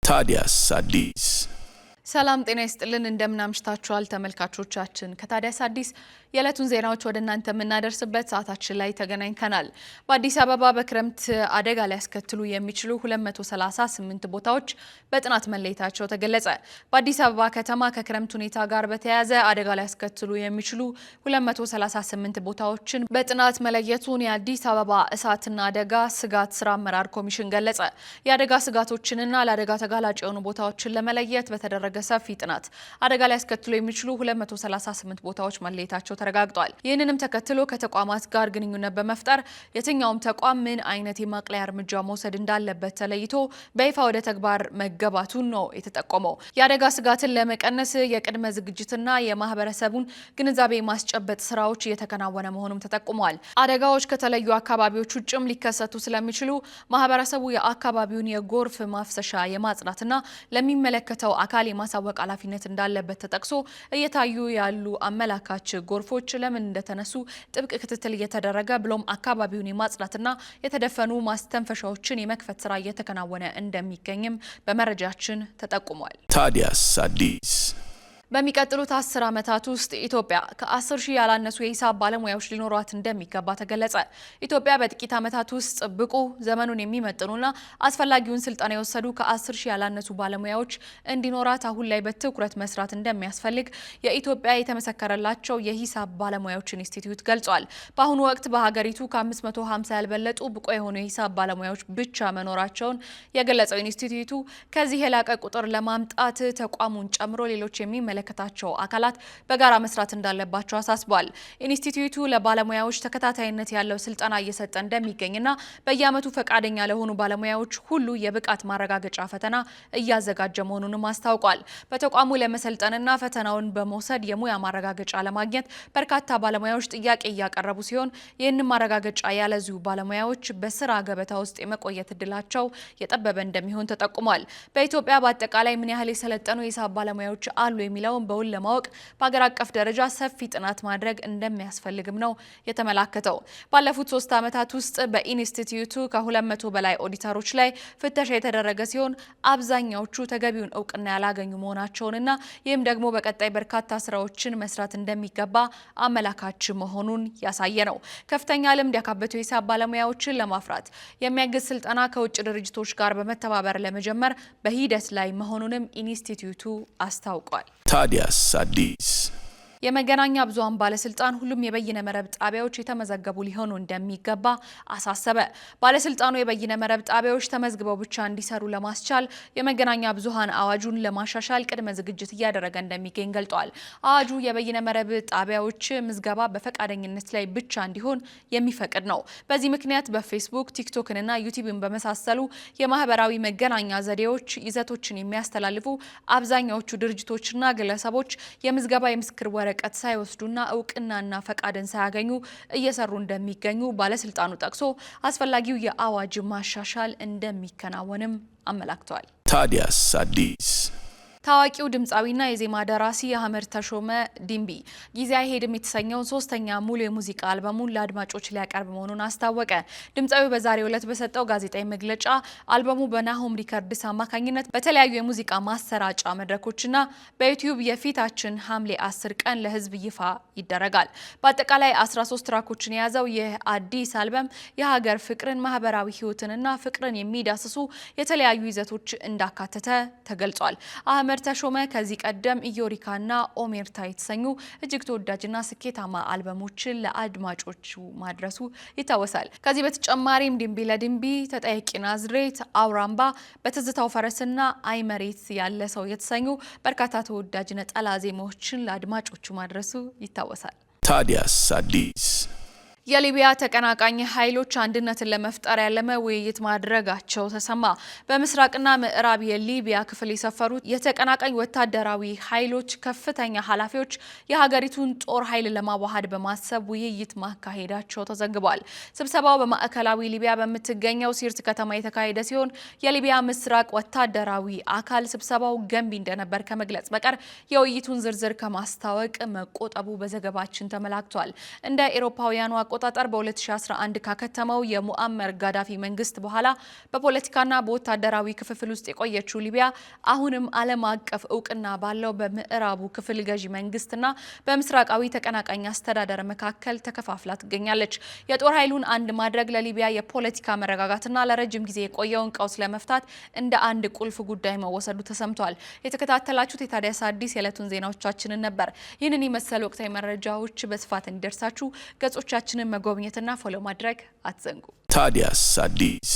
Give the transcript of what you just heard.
ታዲያስ አዲስ ሰላም ጤና ይስጥልን እንደምን አምሽታችኋል ተመልካቾቻችን ከታዲያስ አዲስ የዕለቱን ዜናዎች ወደ እናንተ የምናደርስበት ሰዓታችን ላይ ተገናኝተናል። በአዲስ አበባ በክረምት አደጋ ሊያስከትሉ የሚችሉ 238 ቦታዎች በጥናት መለየታቸው ተገለጸ። በአዲስ አበባ ከተማ ከክረምት ሁኔታ ጋር በተያያዘ አደጋ ሊያስከትሉ የሚችሉ 238 ቦታዎችን በጥናት መለየቱን የአዲስ አበባ እሳትና አደጋ ስጋት ስራ አመራር ኮሚሽን ገለጸ። የአደጋ ስጋቶችንና ለአደጋ ተጋላጭ የሆኑ ቦታዎችን ለመለየት በተደረገ ሰፊ ጥናት አደጋ ሊያስከትሉ የሚችሉ 238 ቦታዎች መለየታቸው ተረጋግጧል። ይህንንም ተከትሎ ከተቋማት ጋር ግንኙነት በመፍጠር የትኛውም ተቋም ምን አይነት የማቅለያ እርምጃ መውሰድ እንዳለበት ተለይቶ በይፋ ወደ ተግባር መገባቱን ነው የተጠቆመው። የአደጋ ስጋትን ለመቀነስ የቅድመ ዝግጅትና የማህበረሰቡን ግንዛቤ ማስጨበጥ ስራዎች እየተከናወነ መሆኑም ተጠቁሟል። አደጋዎች ከተለዩ አካባቢዎች ውጭም ሊከሰቱ ስለሚችሉ ማህበረሰቡ የአካባቢውን የጎርፍ ማፍሰሻ የማጽዳትና ለሚመለከተው አካል የማሳወቅ ኃላፊነት እንዳለበት ተጠቅሶ እየታዩ ያሉ አመላካች ጎርፎች ለምን እንደተነሱ ጥብቅ ክትትል እየተደረገ ብሎም አካባቢውን የማጽዳትና የተደፈኑ ማስተንፈሻዎችን የመክፈት ስራ እየተከናወነ እንደሚገኝም በመረጃችን ተጠቁሟል። ታዲያስ አዲስ በሚቀጥሉት 10 ዓመታት ውስጥ ኢትዮጵያ ከ10,000 ያላነሱ የሂሳብ ባለሙያዎች ሊኖሯት እንደሚገባ ተገለጸ። ኢትዮጵያ በጥቂት ዓመታት ውስጥ ብቁ ዘመኑን የሚመጥኑና አስፈላጊውን ስልጠና የወሰዱ ከ10,000 ያላነሱ ባለሙያዎች እንዲኖራት አሁን ላይ በትኩረት መስራት እንደሚያስፈልግ የኢትዮጵያ የተመሰከረላቸው የሂሳብ ባለሙያዎች ኢንስቲትዩት ገልጿል። በአሁኑ ወቅት በሀገሪቱ ከ550 ያልበለጡ ብቁ የሆኑ የሂሳብ ባለሙያዎች ብቻ መኖራቸውን የገለጸው ኢንስቲትዩቱ ከዚህ የላቀ ቁጥር ለማምጣት ተቋሙን ጨምሮ ሌሎች የሚመለከታቸው አካላት በጋራ መስራት እንዳለባቸው አሳስቧል። ኢንስቲትዩቱ ለባለሙያዎች ተከታታይነት ያለው ስልጠና እየሰጠ እንደሚገኝና በየዓመቱ ፈቃደኛ ለሆኑ ባለሙያዎች ሁሉ የብቃት ማረጋገጫ ፈተና እያዘጋጀ መሆኑንም አስታውቋል። በተቋሙ ለመሰልጠንና ፈተናውን በመውሰድ የሙያ ማረጋገጫ ለማግኘት በርካታ ባለሙያዎች ጥያቄ እያቀረቡ ሲሆን ይህንን ማረጋገጫ ያለዙ ባለሙያዎች በስራ ገበታ ውስጥ የመቆየት እድላቸው የጠበበ እንደሚሆን ተጠቁሟል። በኢትዮጵያ በአጠቃላይ ምን ያህል የሰለጠኑ የሂሳብ ባለሙያዎች አሉ የሚለውን በውል ለማወቅ በአገር አቀፍ ደረጃ ሰፊ ጥናት ማድረግ እንደሚያስፈልግም ነው የተመላከተው። ባለፉት 3 ዓመታት ውስጥ በኢንስቲትዩቱ ከ200 በላይ ኦዲተሮች ላይ ፍተሻ የተደረገ ሲሆን አብዛኛዎቹ ተገቢውን እውቅና ያላገኙ መሆናቸውንና ይህም ደግሞ በቀጣይ በርካታ ስራዎችን መስራት እንደሚገባ አመላካች መሆኑን ያሳየ ነው። ከፍተኛ ልምድ ያካበቱ የሂሳብ ባለሙያዎችን ለማፍራት የሚያግዝ ስልጠና ከውጭ ድርጅቶች ጋር በመተባበር ለመጀመር በሂደት ላይ መሆኑንም ኢንስቲትዩቱ አስታውቋል። ታዲያስ አዲስ የመገናኛ ብዙሃን ባለስልጣን ሁሉም የበይነ መረብ ጣቢያዎች የተመዘገቡ ሊሆኑ እንደሚገባ አሳሰበ። ባለስልጣኑ የበይነ መረብ ጣቢያዎች ተመዝግበው ብቻ እንዲሰሩ ለማስቻል የመገናኛ ብዙሃን አዋጁን ለማሻሻል ቅድመ ዝግጅት እያደረገ እንደሚገኝ ገልጧል። አዋጁ የበይነ መረብ ጣቢያዎች ምዝገባ በፈቃደኝነት ላይ ብቻ እንዲሆን የሚፈቅድ ነው። በዚህ ምክንያት በፌስቡክ፣ ቲክቶክንና ዩቲዩብን በመሳሰሉ የማህበራዊ መገናኛ ዘዴዎች ይዘቶችን የሚያስተላልፉ አብዛኛዎቹ ድርጅቶችና ግለሰቦች የምዝገባ የምስክር ወረቀት ሳይወስዱና እውቅናና ፈቃድን ሳያገኙ እየሰሩ እንደሚገኙ ባለስልጣኑ ጠቅሶ አስፈላጊው የአዋጅ ማሻሻል እንደሚከናወንም አመላክቷል። ታዲያስ አዲስ ታዋቂው ድምፃዊና የዜማ ደራሲ አህመድ ተሾመ ዲምቢ ጊዜ አይሄድም የተሰኘውን 3ኛ ሙሉ የሙዚቃ አልበሙን ለአድማጮች ሊያቀርብ መሆኑን አስታወቀ። ድምፃዊው በዛሬው ዕለት በሰጠው ጋዜጣዊ መግለጫ አልበሙ በናሆም ሪከርድስ አማካኝነት በተለያዩ የሙዚቃ ማሰራጫ መድረኮችና በዩቲዩብ የፊታችን ሐምሌ 10 ቀን ለህዝብ ይፋ ይደረጋል። በአጠቃላይ 13 ትራኮችን የያዘው ይህ አዲስ አልበም የሀገር ፍቅርን፣ ማህበራዊ ህይወትንና ፍቅርን የሚዳስሱ የተለያዩ ይዘቶች እንዳካተተ ተገልጿል። አህመድ ተሾመ ከዚህ ቀደም ኢዮሪካና ኦሜርታ የተሰኙ እጅግ ተወዳጅና ስኬታማ አልበሞችን ለአድማጮቹ ማድረሱ ይታወሳል። ከዚህ በተጨማሪም ድምቢ ለድምቢ፣ ተጠያቂ ናዝሬት፣ አውራምባ፣ በትዝታው ፈረስና አይመሬት ያለ ሰው የተሰኙ በርካታ ተወዳጅ ነጠላ ዜማዎችን ለአድማጮቹ ማድረሱ ይታወሳል። ታዲያስ አዲስ የሊቢያ ተቀናቃኝ ኃይሎች አንድነትን ለመፍጠር ያለመ ውይይት ማድረጋቸው ተሰማ። በምስራቅና ምዕራብ የሊቢያ ክፍል የሰፈሩ የተቀናቃኝ ወታደራዊ ኃይሎች ከፍተኛ ኃላፊዎች የሀገሪቱን ጦር ኃይል ለማዋሃድ በማሰብ ውይይት ማካሄዳቸው ተዘግቧል። ስብሰባው በማዕከላዊ ሊቢያ በምትገኘው ሲርት ከተማ የተካሄደ ሲሆን የሊቢያ ምስራቅ ወታደራዊ አካል ስብሰባው ገንቢ እንደነበር ከመግለጽ በቀር የውይይቱን ዝርዝር ከማስታወቅ መቆጠቡ በዘገባችን ተመላክቷል። እንደ አውሮፓውያኑ አቆጣጠር በ2011 ካከተመው የሙአመር ጋዳፊ መንግስት በኋላ በፖለቲካና በወታደራዊ ክፍፍል ውስጥ የቆየችው ሊቢያ አሁንም ዓለም አቀፍ እውቅና ባለው በምዕራቡ ክፍል ገዢ መንግስትና በምስራቃዊ ተቀናቃኝ አስተዳደር መካከል ተከፋፍላ ትገኛለች። የጦር ኃይሉን አንድ ማድረግ ለሊቢያ የፖለቲካ መረጋጋትና ለረጅም ጊዜ የቆየውን ቀውስ ለመፍታት እንደ አንድ ቁልፍ ጉዳይ መወሰዱ ተሰምቷል። የተከታተላችሁት የታዲያስ አዲስ የዕለቱን ዜናዎቻችንን ነበር። ይህንን የመሰሉ ወቅታዊ መረጃዎች በስፋት እንዲደርሳችሁ ገጾቻችንን መጎብኘትና ፎሎ ማድረግ አትዘንጉ። ታዲያስ አዲስ